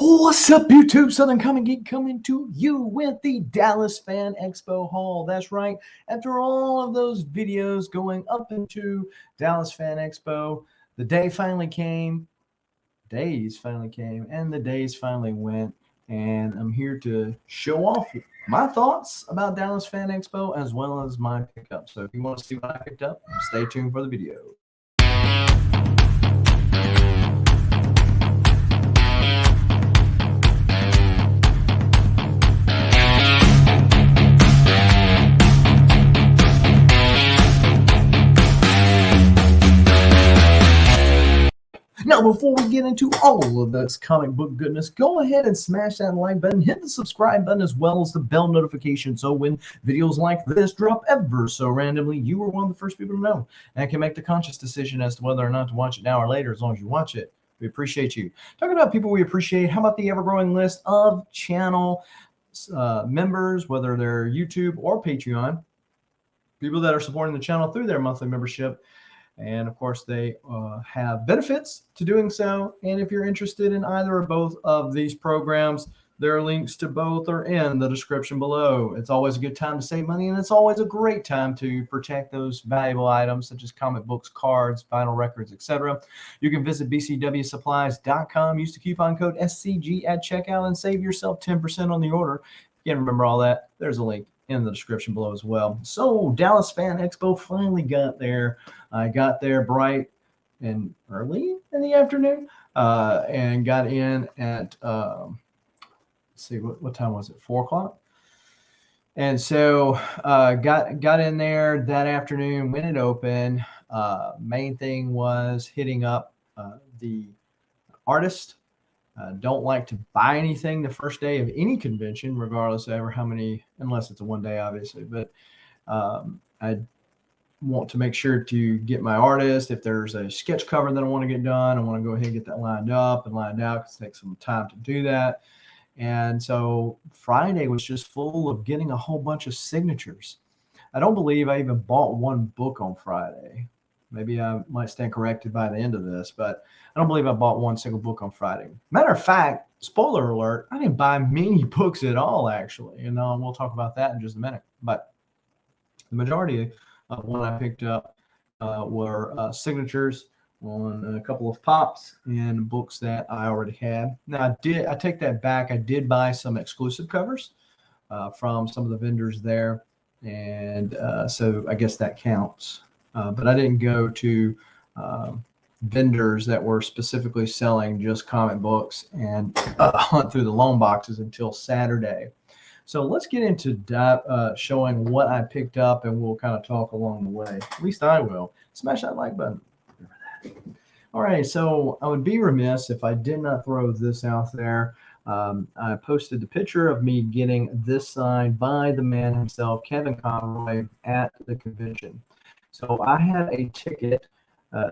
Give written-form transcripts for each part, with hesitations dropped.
What's up, YouTube? Southern Comic Geek coming to you with the Dallas Fan Expo haul. That's right. After all of those videos going up into Dallas Fan Expo, the day finally came. Days finally came, and the days finally went. And I'm here to show off my thoughts about Dallas Fan Expo as well as my pickup. So if you want to see what I picked up, stay tuned for the video. Now, before we get into all of this comic book goodness, go ahead and smash that like button, hit the subscribe button, as well as the bell notification, so when videos like this drop ever so randomly, you are one of the first people to know and can make the conscious decision as to whether or not to watch it now or later, as long as you watch it. We appreciate you. Talking about people we appreciate, how about the ever-growing list of channel members, whether they're YouTube or Patreon, people that are supporting the channel through their monthly membership. And of course, they have benefits to doing so. And if you're interested in either or both of these programs, there are links to both are in the description below. It's always a good time to save money, and it's always a great time to protect those valuable items such as comic books, cards, vinyl records, etc. You can visit bcwsupplies.com, use the coupon code SCG at checkout, and save yourself 10% on the order. If you can't remember all that, there's a link in the description below as well. So Dallas Fan Expo finally got there. I got there bright and early in the afternoon and got in at let's see, what time was it? 4 o'clock. And so got in there that afternoon when it opened. Main thing was hitting up the artist. Don't like to buy anything the first day of any convention, regardless of ever how many, unless it's a one day, obviously. But I want to make sure to get my artist. If there's a sketch cover that I want to get done, I want to go ahead and get that lined up and lined out, because it takes some time to do that. And so Friday was just full of getting a whole bunch of signatures. I don't believe I even bought one book on Friday. Maybe I might stand corrected by the end of this, but I don't believe I bought one single book on Friday. Matter of fact, spoiler alert, I didn't buy many books at all, actually. And we'll talk about that in just a minute. But the majority of what I picked up were signatures on a couple of pops and books that I already had. Now, I take that back. I did buy some exclusive covers from some of the vendors there. And so I guess that counts. But I didn't go to vendors that were specifically selling just comic books and hunt through the loan boxes until Saturday. So let's get into showing what I picked up, and we'll kind of talk along the way. At least I will. Smash that like button. All right, so I would be remiss if I did not throw this out there. I posted the picture of me getting this signed by the man himself, Kevin Conroy, at the convention. So I had a ticket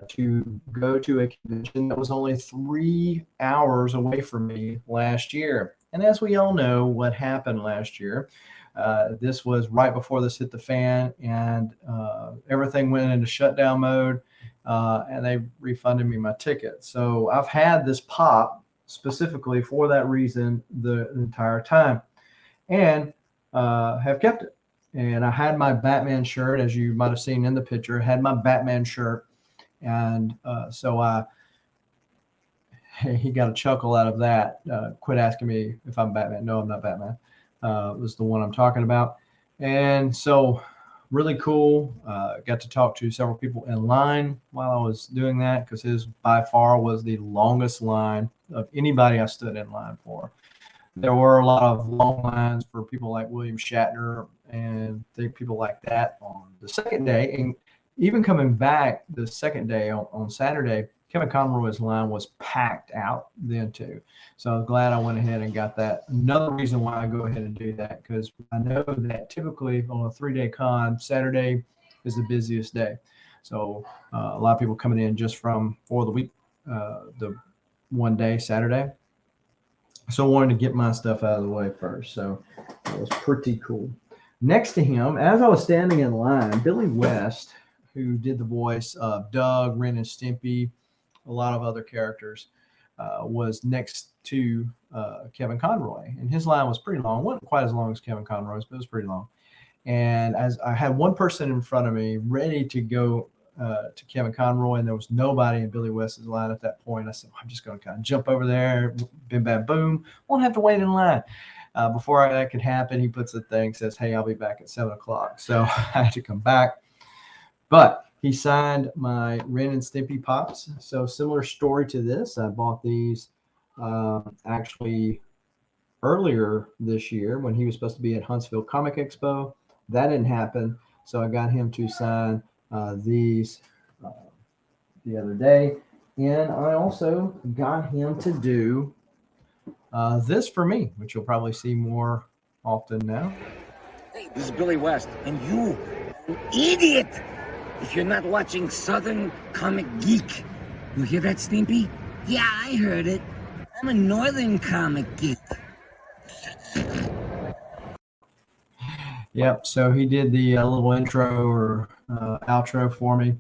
to go to a convention that was only 3 hours away from me last year. And as we all know what happened last year, this was right before this hit the fan, and everything went into shutdown mode, and they refunded me my ticket. So I've had this pop specifically for that reason the entire time, and have kept it. And I had my Batman shirt, as you might have seen in the picture. I had my Batman shirt. And so he got a chuckle out of that. Quit asking me if I'm Batman. No, I'm not Batman. Was the one I'm talking about. And so really cool. Got to talk to several people in line while I was doing that, because his by far was the longest line of anybody I stood in line for. There were a lot of long lines for people like William Shatner and people like that on the second day. And even coming back the second day on Saturday, Kevin Conroy's line was packed out then too. So I was glad I went ahead and got that. Another reason why I go ahead and do that, because I know that typically on a 3-day con, Saturday is the busiest day. So a lot of people coming in just for the week, the one day, Saturday. So I wanted to get my stuff out of the way first. So that was pretty cool. Next to him, as I was standing in line, Billy West, who did the voice of Doug, Ren and Stimpy, a lot of other characters, was next to Kevin Conroy, and his line was pretty long. It wasn't quite as long as Kevin Conroy's, but it was pretty long. And as I had one person in front of me ready to go to Kevin Conroy, and there was nobody in Billy West's line at that point. I said, well, I'm just going to kind of jump over there, bim, bam, boom. Won't have to wait in line. Before that could happen, he puts the thing, says, hey, I'll be back at 7 o'clock. So I had to come back. But he signed my Ren and Stimpy Pops. So similar story to this. I bought these actually earlier this year when he was supposed to be at Huntsville Comic Expo. That didn't happen. So I got him to sign these the other day. And I also got him to do this for me, which you'll probably see more often now. Hey, this is Billy West, and you, an idiot, if you're not watching Southern Comic Geek. You hear that, Stimpy? Yeah, I heard it. I'm a Northern Comic Geek. Yep, so he did the little intro or outro for me,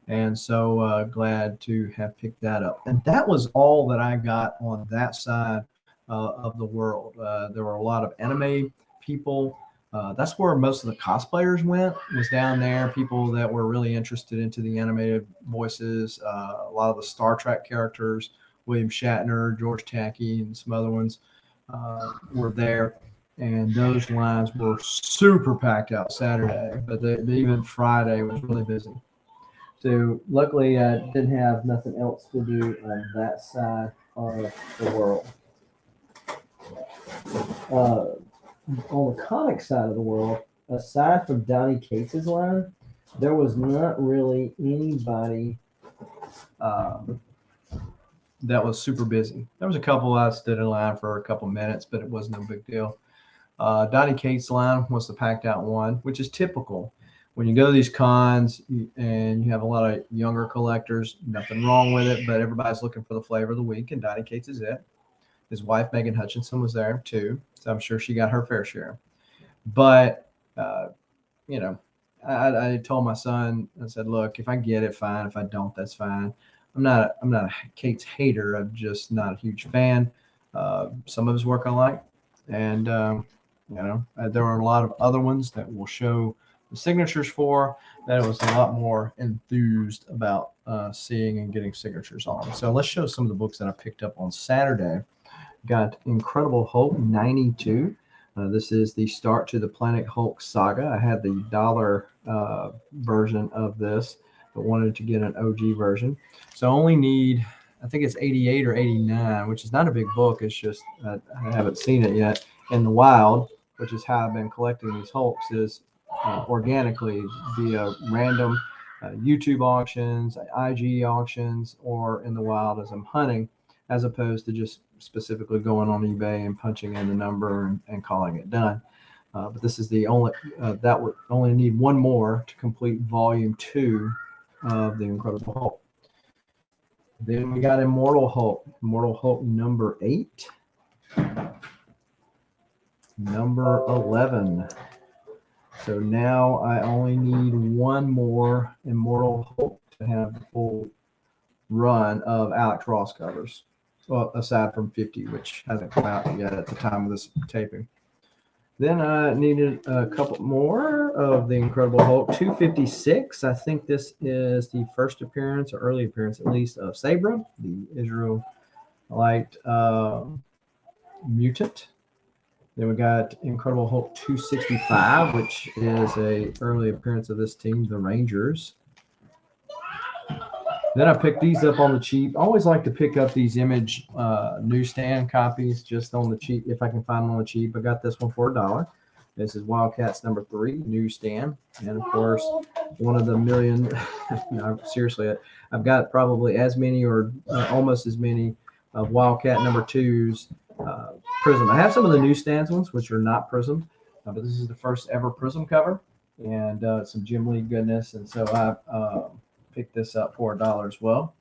and so glad to have picked that up. And that was all that I got on that side of the world. There were a lot of anime people. That's where most of the cosplayers went, was down there. People that were really interested into the animated voices. A lot of the Star Trek characters, William Shatner, George Takei, and some other ones were there. And those lines were super packed out Saturday, but even Friday was really busy. So luckily I didn't have nothing else to do on that side of the world. On the comic side of the world, aside from Donnie Cates' line, there was not really anybody that was super busy. There was a couple I stood in line for a couple minutes, but it was no big deal. Donnie Cates' line was the packed out one, which is typical. When you go to these cons and you have a lot of younger collectors, nothing wrong with it, but everybody's looking for the flavor of the week, and Donnie Cates is it. His wife, Megan Hutchinson, was there too, so I'm sure she got her fair share. But, you know, I told my son, I said, look, if I get it, fine. If I don't, that's fine. I'm not a Cates hater. I'm just not a huge fan. Some of his work I like. And, you know, there were a lot of other ones that we'll show the signatures for that I was a lot more enthused about seeing and getting signatures on. So let's show some of the books that I picked up on Saturday. Got Incredible Hulk 92. This is the Start to the Planet Hulk saga. I had the dollar version of this, but wanted to get an OG version. So I only need, I think it's 88 or 89, which is not a big book. It's just I haven't seen it yet in the wild, which is how I've been collecting these Hulks, is organically via random YouTube auctions, IG auctions, or in the wild as I'm hunting, as opposed to just specifically going on eBay and punching in the number and calling it done. But this is the only, that would only need one more to complete volume 2 of the Incredible Hulk. Then we got Immortal Hulk number 8. Number 11. So now I only need one more Immortal Hulk to have the full run of Alex Ross covers. Well, aside from 50, which hasn't come out yet at the time of this taping. Then I needed a couple more of the Incredible Hulk. 256. I think this is the first appearance, or early appearance at least, of Sabra, the Israelite mutant. Then we got Incredible Hulk 265, which is a early appearance of this team, the Rangers. Then I picked these up on the cheap. I always like to pick up these Image newsstand copies just on the cheap, if I can find them on the cheap. I got this one for $1. This is Wildcats number 3, newsstand. And of course, one of the million, no, seriously, I've got probably as many or almost as many of Wildcat number 2's Prism. I have some of the newsstands ones, which are not Prism, but this is the first ever Prism cover, and some Jim Lee goodness. And so I picked this up for $1 as well.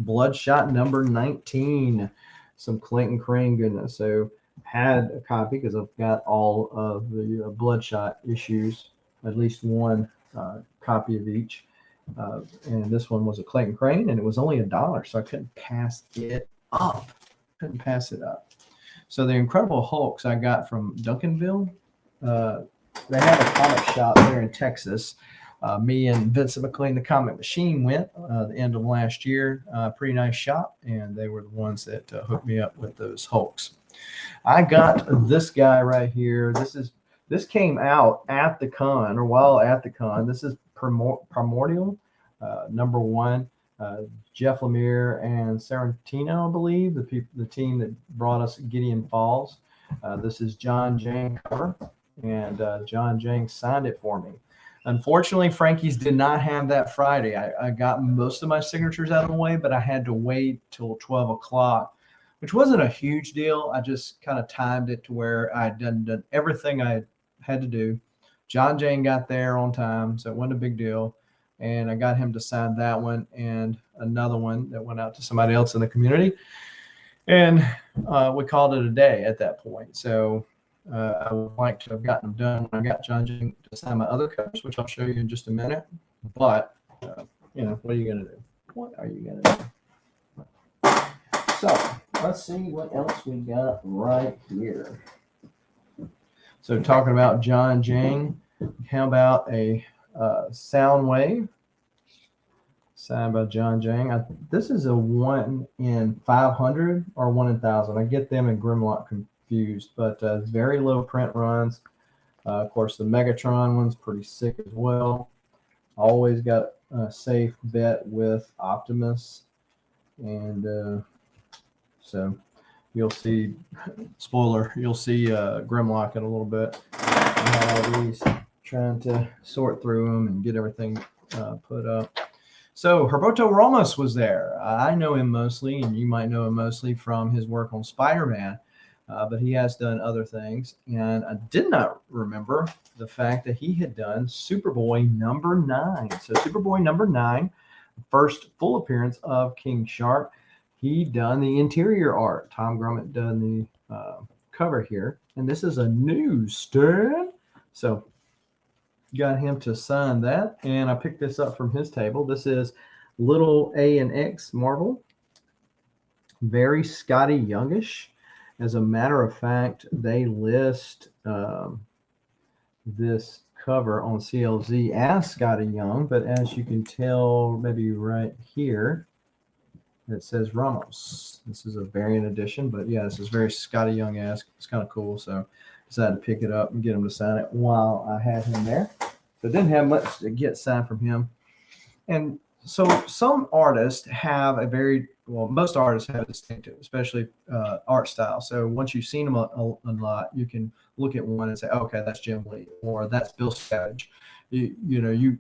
Bloodshot number 19, some Clinton Crane goodness. So had a copy because I've got all of the Bloodshot issues, at least one copy of each. And this one was a Clayton Crane, and it was only $1, so I couldn't pass it up. couldn't pass it up. So the Incredible Hulks I got from Duncanville. They have a comic shop there in Texas. Me and Vincent McLean, the Comic Machine, went the end of last year. Pretty nice shop, and they were the ones that hooked me up with those Hulks. I got this guy right here. This came out at the con, or while at the con. This is Primordial #1. Jeff Lemire and Sarantino, I believe, the team that brought us Gideon Falls. This is John Jang cover, and John Jang signed it for me. Unfortunately, Frankie's did not have that Friday. I got most of my signatures out of the way, but I had to wait till 12 o'clock, which wasn't a huge deal. I just kind of timed it to where I had done everything I had to do. John Jane got there on time, so it wasn't a big deal. And I got him to sign that one and another one that went out to somebody else in the community. And we called it a day at that point. So I would like to have gotten them done when I got John Jane to sign my other covers, which I'll show you in just a minute. But, you know, what are you going to do? What are you going to do? So let's see what else we got right here. So talking about John Jang, how about a Soundwave signed by John Jang? This is a 1 in 500 or 1 in 1,000. I get them and Grimlock confused, but very low print runs. Of course, the Megatron one's pretty sick as well. Always got a safe bet with Optimus, and so you'll see, spoiler, you'll see Grimlock in a little bit. These, trying to sort through them and get everything put up. So Herberto Ramos was there. I know him mostly, and you might know him mostly from his work on Spider-Man, but he has done other things. And I did not remember the fact that he had done Superboy #9. So Superboy #9, first full appearance of King Shark. He done the interior art. Tom Grummett done the cover here. And this is a newsstand. So got him to sign that. And I picked this up from his table. This is Little A and X Marvel. Very Scotty Youngish. As a matter of fact, they list this cover on CLZ as Scotty Young. But as you can tell, maybe right here, it says Ramos. This is a variant edition, but yeah, this is very Scotty Young-esque. It's kind of cool, so decided to pick it up and get him to sign it while I had him there. So didn't have much to get signed from him. And so some artists have a very, well, most artists have a distinctive, especially art style. So once you've seen them a lot, you can look at one and say, okay, that's Jim Lee, or that's Bill Savage, or Jim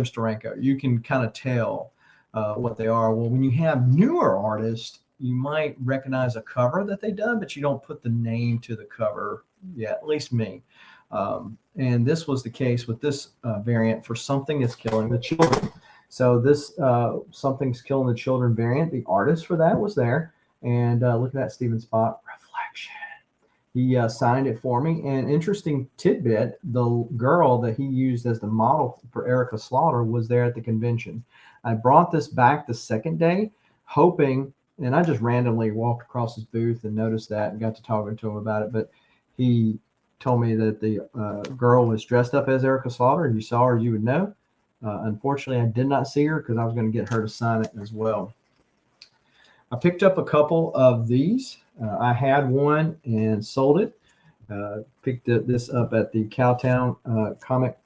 Steranko. You can kind of tell what they are. Well, when you have newer artists, you might recognize a cover that they've done, but you don't put the name to the cover yet, at least me. And this was the case with this variant for Something Is Killing the Children. So this Something's Killing the Children variant, the artist for that was there. And look at that, Steven Spot, Reflection. He signed it for me. And interesting tidbit, the girl that he used as the model for Erica Slaughter was there at the convention. I brought this back the second day, hoping, and I just randomly walked across his booth and noticed that and got to talking to him about it. But he told me that the girl was dressed up as Erica Slaughter. If you saw her, you would know. Unfortunately, I did not see her because I was going to get her to sign it as well. I picked up a couple of these. I had one and sold it. Picked this up at the Cowtown Comic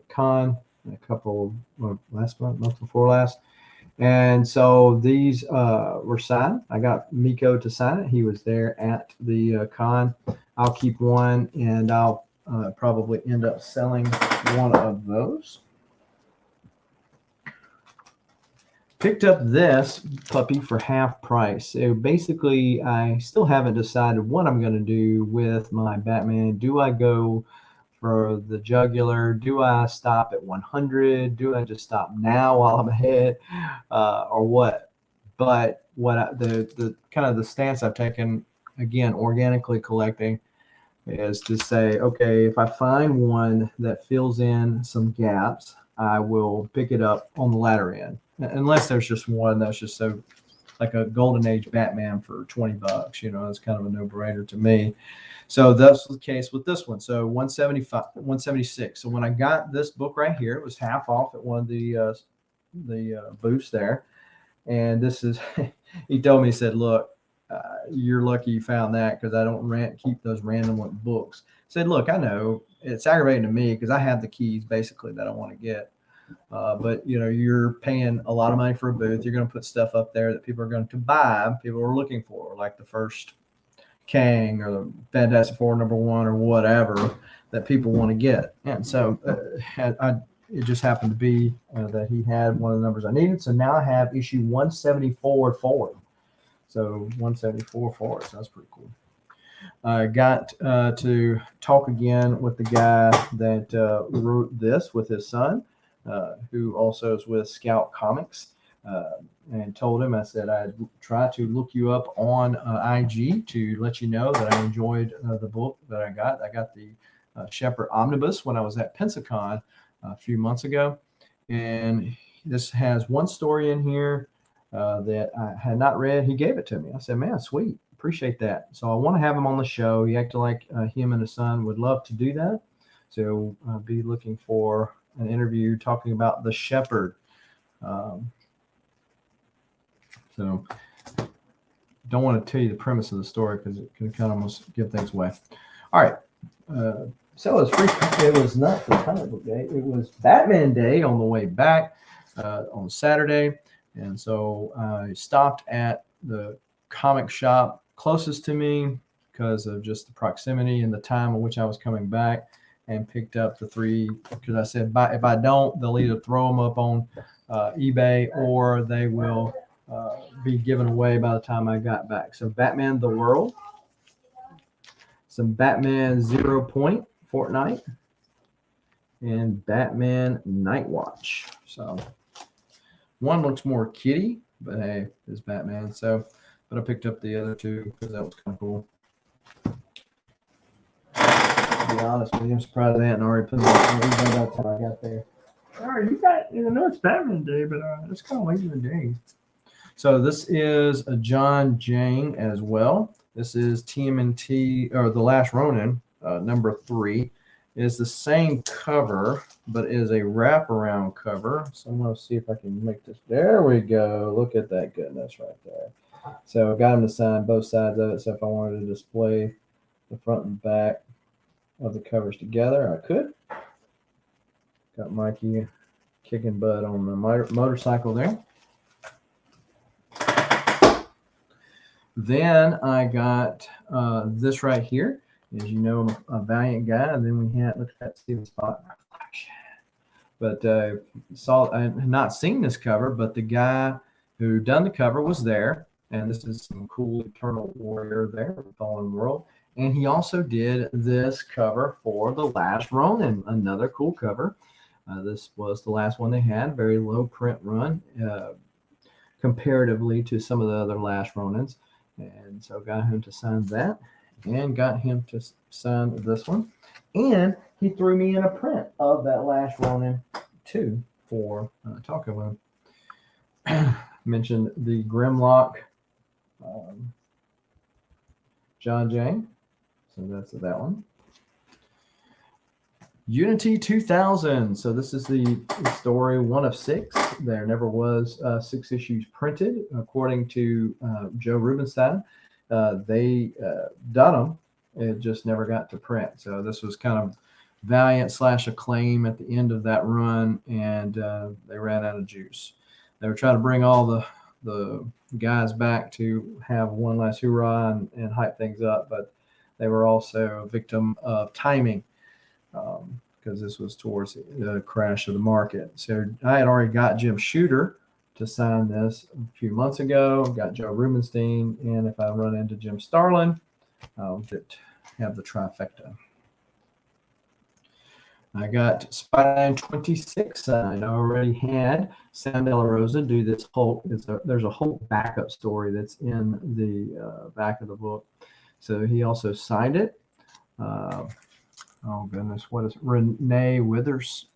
Con a couple last month before last. And so these were signed. I got Miko to sign it. He was there at the con. I'll keep one, and I'll probably end up selling one of those. Picked up this puppy for half price. So basically, I still haven't decided what I'm going to do with my Batman. Do I go for the jugular? Do I stop at 100? Do I just stop now while I'm ahead, or what? But the kind of the stance I've taken, again, organically collecting, is to say, okay, if I find one that fills in some gaps, I will pick it up on the latter end, unless there's just one that's just so like a golden age Batman for $20. You know, it's kind of a no-brainer to me. So that's the case with this one. So 175, 176. So when I got this book right here, it was half off at one of the booths there. And this is, he told me, he said, look, you're lucky you found that because I don't keep those random books. I said, look, I know it's aggravating to me because I have the keys basically that I want to get. But you know, you're paying a lot of money for a booth. You're going to put stuff up there that people are going to buy, people are looking for, like the first Kang or the Fantastic Four #1 or whatever that people want to get. And so it just happened to be that he had one of the numbers I needed. So now I have issue 174 forward. So 174 forward. So that's pretty cool. I got to talk again with the guy that wrote this with his son, who also is with Scout Comics. And told him, I said, I'd try to look you up on IG to let you know that I enjoyed the book that I got. I got the Shepherd Omnibus when I was at Pensacon a few months ago. And this has one story in here that I had not read. He gave it to me. I said, man, sweet. Appreciate that. So I want to have him on the show. He acted like him and his son would love to do that. So I'll be looking for an interview talking about the Shepherd. So don't want to tell you the premise of the story because it can kind of almost give things away. All right. So it was free. It was not the comic book day. It was Batman Day on the way back on Saturday. And so I stopped at the comic shop closest to me because of just the proximity and the time in which I was coming back, and picked up the 3 because I said, if I don't, they'll either throw them up on eBay or they will be given away by the time I got back. So Batman the World, some Batman 0 Point Fortnite, and Batman Night Watch. So one looks more kitty, but hey, it's Batman. So, but I picked up the other 2 because that was kind of cool. To be honest with you, I'm surprised they hadn't already put them up by the time I got there. All right, I know it's Batman Day, but it's kind of late in the day. So this is a John Jang as well. This is TMNT, or The Last Ronin, #3. It is the same cover, but it is a wraparound cover. So I'm going to see if I can make this. There we go. Look at that goodness right there. So I got him to sign both sides of it. So if I wanted to display the front and back of the covers together, I could. Got Mikey kicking butt on the motorcycle there. Then I got this right here. As you know, I'm a Valiant guy. And then we had, look at that Steven Spot reflection. But I had not seen this cover, but the guy who done the cover was there. And this is some cool Eternal Warrior there, Fallen World. And he also did this cover for The Last Ronin, another cool cover. This was the last one they had, very low print run comparatively to some of the other Last Ronins. And so got him to sign that and got him to sign this one. And he threw me in a print of that Last Ronin 2 for talking with him. Mentioned the Grimlock John Jang. So that's that one. Unity 2000. So this is the story 1 of 6. There never was 6 issues printed, according to Joe Rubinstein. They done them. It just never got to print. So this was kind of Valiant / Acclaim at the end of that run, and they ran out of juice. They were trying to bring all the guys back to have one last hoorah and hype things up, but they were also a victim of timing. Because this was towards the crash of the market. So I had already got Jim Shooter to sign this a few months ago, got Joe Rubenstein, and if I run into Jim Starlin, I'll have the trifecta. I got Spider-Man 26 signed. I already had Sam De La Rosa do this whole, there's a whole backup story that's in the back of the book. So he also signed it. Oh goodness, what is it? Renee Witherspoon,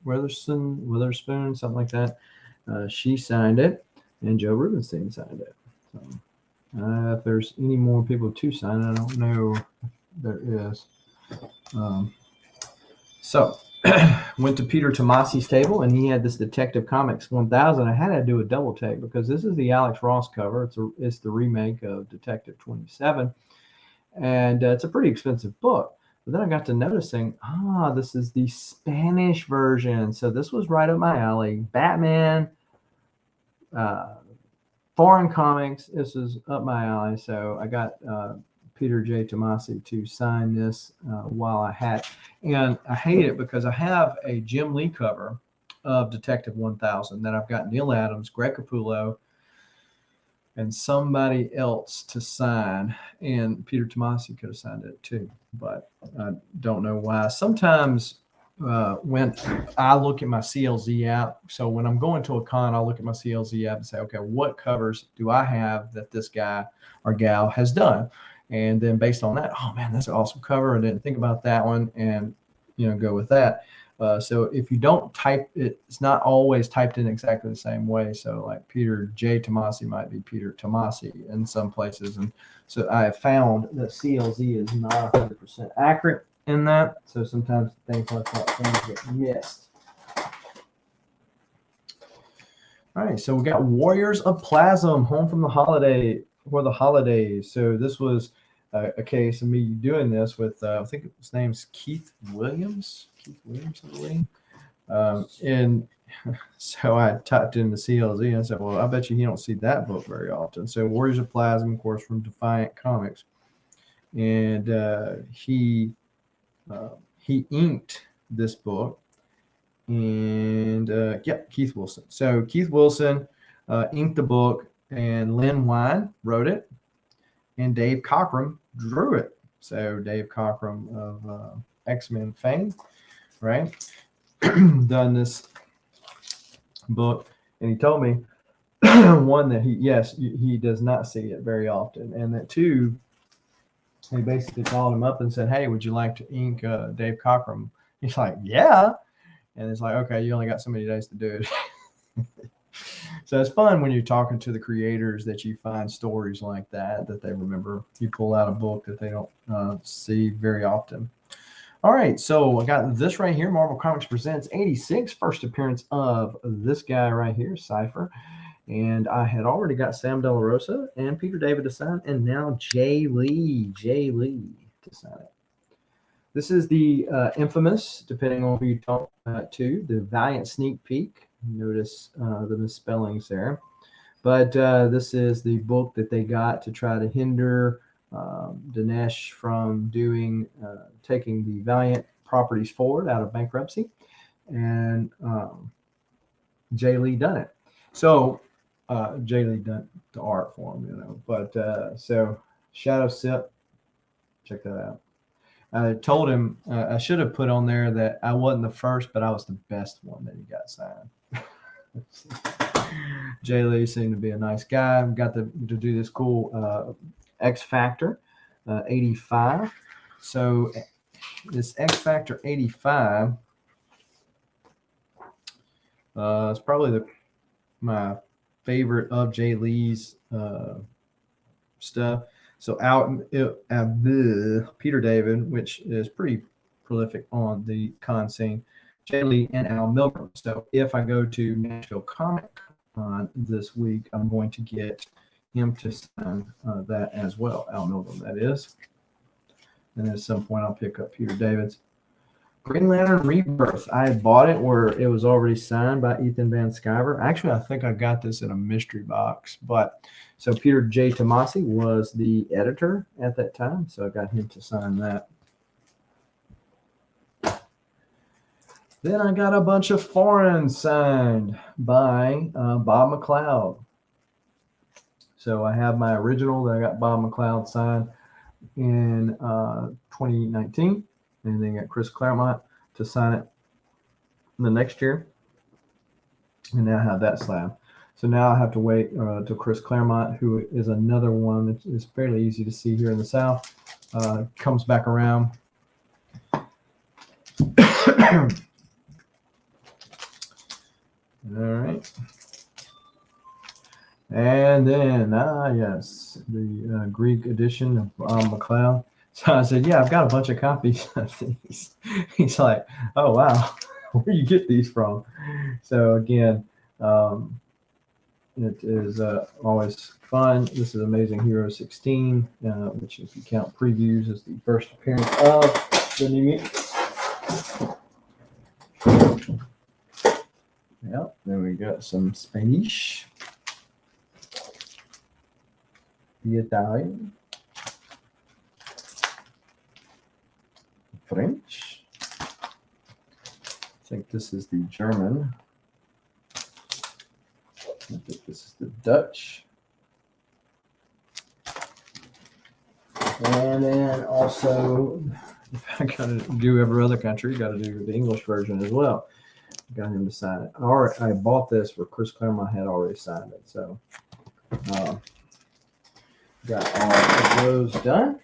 something like that. She signed it, and Joe Rubenstein signed it. If there's any more people to sign, I don't know if there is. So went to Peter Tomasi's table, and he had this Detective Comics 1000. I had to do a double take because this is the Alex Ross cover. It's the remake of Detective 27, and it's a pretty expensive book. But then I got to noticing, this is the Spanish version. So this was right up my alley. Batman, foreign comics. This is up my alley. So I got Peter J. Tomasi to sign this while I had. And I hate it because I have a Jim Lee cover of Detective 1000 that I've got Neil Adams, Greg Capullo, and somebody else to sign. And Peter Tomasi could have signed it too, but I don't know why. Sometimes when I look at my CLZ app, so when I'm going to a con, I'll look at my CLZ app and say, okay, what covers do I have that this guy or gal has done? And then based on that, oh man, that's an awesome cover. I didn't think about that one, and go with that. So if you don't type it, it's not always typed in exactly the same way. So like Peter J. Tomasi might be Peter Tomasi in some places. And so I have found that CLZ is not 100% accurate in that. So sometimes things like that things get missed. All right, so we got Warriors of Plasm, home from the holidays. So this was a case of me doing this with, I think his name's Keith Williams, I believe. And so I typed in the CLZ and I said, well, I bet you don't see that book very often. So Warriors of Plasm, of course, from Defiant Comics. And he inked this book. And Keith Wilson. So Keith Wilson inked the book, and Lynn Wine wrote it, and Dave Cockrum drew it. So Dave Cockrum of X-Men fame, right? Done this book, and he told me one that he does not see it very often, and that two, he basically called him up and said, hey, would you like to ink Dave Cockrum? He's like, yeah. And it's like, okay, you only got so many days to do it. So it's fun when you're talking to the creators that you find stories like that they remember. You pull out a book that they don't see very often. All right, so I got this right here. Marvel Comics Presents 86, first appearance of this guy right here, Cypher. And I had already got Sam De La Rosa and Peter David to sign, and now Jay Lee to sign it. This is the infamous, depending on who you talk to, the Valiant Sneak Peek. Notice the misspellings there. But this is the book that they got to try to hinder Dinesh from taking the Valiant properties forward out of bankruptcy. And Jay Lee done it. So Jay Lee done the art for him, But so Shadow Sip, check that out. I told him I should have put on there that I wasn't the first, but I was the best one that he got signed. Jay Lee seemed to be a nice guy. Got to do this cool X Factor 85. So this X Factor 85 is probably my favorite of Jay Lee's stuff. So Peter David, which is pretty prolific on the con scene, Jay Lee and Al Milgrom. So if I go to Nashville Comic Con this week, I'm going to get him to sign that as well, Al Milgrom, that is. And at some point, I'll pick up Peter David's Green Lantern Rebirth. I had bought it where it was already signed by Ethan Van Sciver. Actually, I think I got this in a mystery box. But so Peter J. Tomasi was the editor at that time, so I got him to sign that. Then I got a bunch of foreign signed by Bob McLeod. So I have my original that I got Bob McLeod signed in 2019. And then got Chris Claremont to sign it the next year. And now I have that slab. So now I have to wait till Chris Claremont, who is another one that is fairly easy to see here in the South, comes back around. All right. And then, yes, the Greek edition of McLeod. So I said, yeah, I've got a bunch of copies of these. He's like, oh, wow, where do you get these from? So again, it is always fun. This is Amazing Hero 16, which if you count previews is the first appearance of the new mutants. Yep, then we got some Spanish, the Italian, French. I think this is the German. I think this is the Dutch. And then also, if I got to do every other country, got to do the English version as well. Got him to sign it. I bought this for Chris Claremont had already signed it. So got all of those done.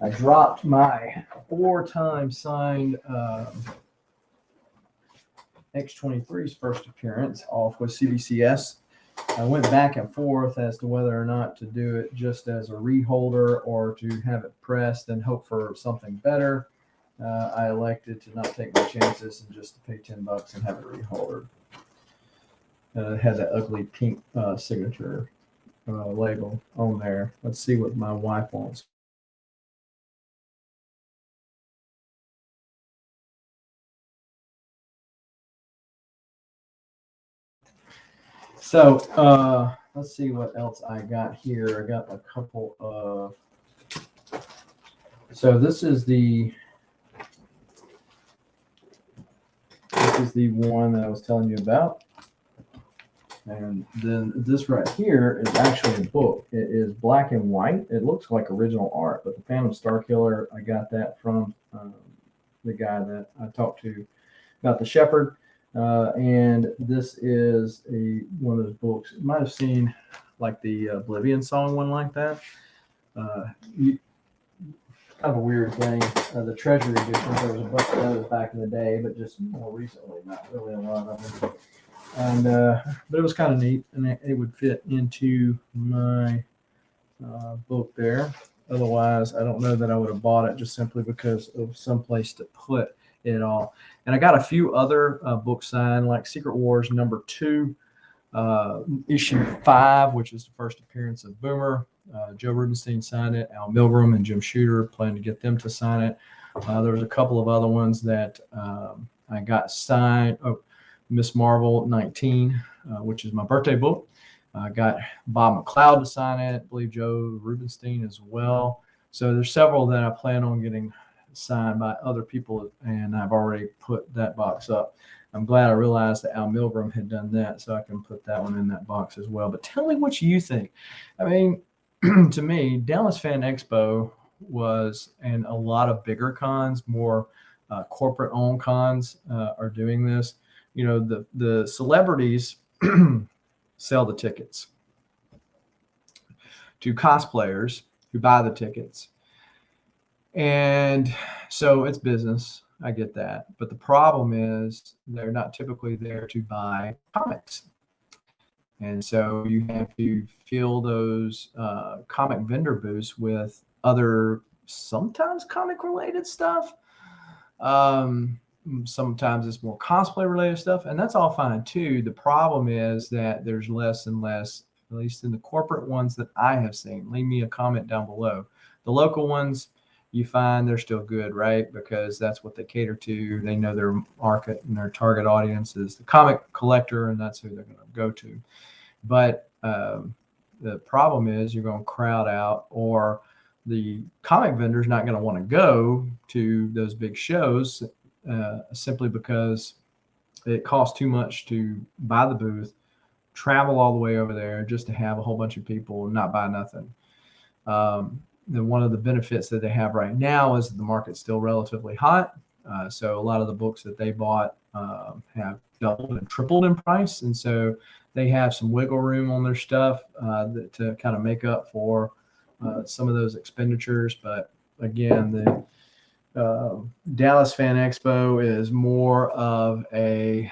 I dropped my 4-time signed X23's first appearance off with CBCS. I went back and forth as to whether or not to do it just as a reholder or to have it pressed and hope for something better. I elected to not take my chances and just to pay $10 and have it reholdered. It had that ugly pink signature label on there. Let's see what my wife wants. So let's see what else I got here. I got a couple of. So this is the one that I was telling you about. And then this right here is actually a book. It is black and white. It looks like original art, but the Phantom Star Killer, I got that from the guy that I talked to about the Shepherd. And this is one of those books. You might have seen like the Oblivion song one like that. Kind of a weird thing. The Treasury edition, there was a bunch of those back in the day, but just more recently, not really a lot of them. And but it was kind of neat, and it would fit into my book there. Otherwise, I don't know that I would have bought it just simply because of some place to put it all. And I got a few other books signed, like Secret Wars #2, issue 5, which is the first appearance of Boomer. Joe Rubenstein signed it. Al Milgram and Jim Shooter plan to get them to sign it. There was a couple of other ones that I got signed. Oh, Miss Marvel 19, which is my birthday book. I got Bob McLeod to sign it. I believe Joe Rubenstein as well. So there's several that I plan on getting signed by other people, and I've already put that box up. I'm glad I realized that Al Milgram had done that, so I can put that one in that box as well. But tell me what you think. I mean, to me, Dallas Fan Expo was, and a lot of bigger cons, more corporate-owned cons are doing this. You know, the celebrities sell the tickets to cosplayers who buy the tickets. And so it's business. I get that. But the problem is they're not typically there to buy comics. And so you have to fill those comic vendor booths with other, sometimes comic related stuff. Sometimes it's more cosplay related stuff, and that's all fine too. The problem is that there's less and less, at least in the corporate ones that I have seen. Leave me a comment down below. The local ones, you find they're still good, right? Because that's what they cater to. They know their market and their target audience is the comic collector, and that's who they're going to go to. But the problem is you're going to crowd out, or the comic vendor's not going to want to go to those big shows simply because it costs too much to buy the booth, travel all the way over there just to have a whole bunch of people and not buy nothing. Then one of the benefits that they have right now is that the market's still relatively hot. So a lot of the books that they bought have doubled and tripled in price. And so they have some wiggle room on their stuff to kind of make up for some of those expenditures. But again, Dallas Fan Expo is more of a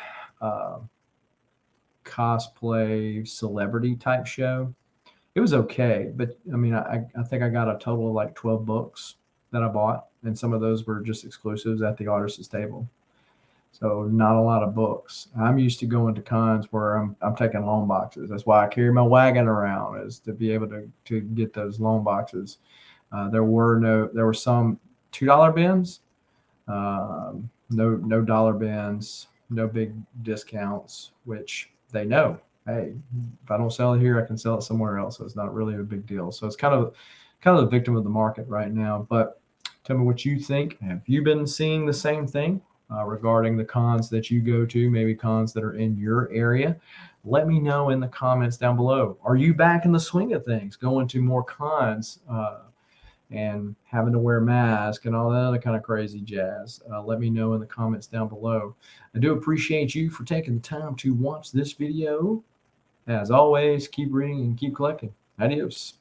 cosplay celebrity type show. It was okay, but I mean, I think I got a total of like 12 books that I bought, and some of those were just exclusives at the artist's table. So not a lot of books. I'm used to going to cons where I'm taking long boxes. That's why I carry my wagon around, is to be able to get those long boxes. There were some $2 bins, no dollar bins, no big discounts, which they know. Hey, if I don't sell it here, I can sell it somewhere else. So it's not really a big deal. So it's kind of the victim of the market right now. But tell me what you think. Have you been seeing the same thing regarding the cons that you go to, maybe cons that are in your area? Let me know in the comments down below. Are you back in the swing of things, going to more cons and having to wear a mask and all that other kind of crazy jazz? Let me know in the comments down below. I do appreciate you for taking the time to watch this video. As always, keep reading and keep collecting. Adios.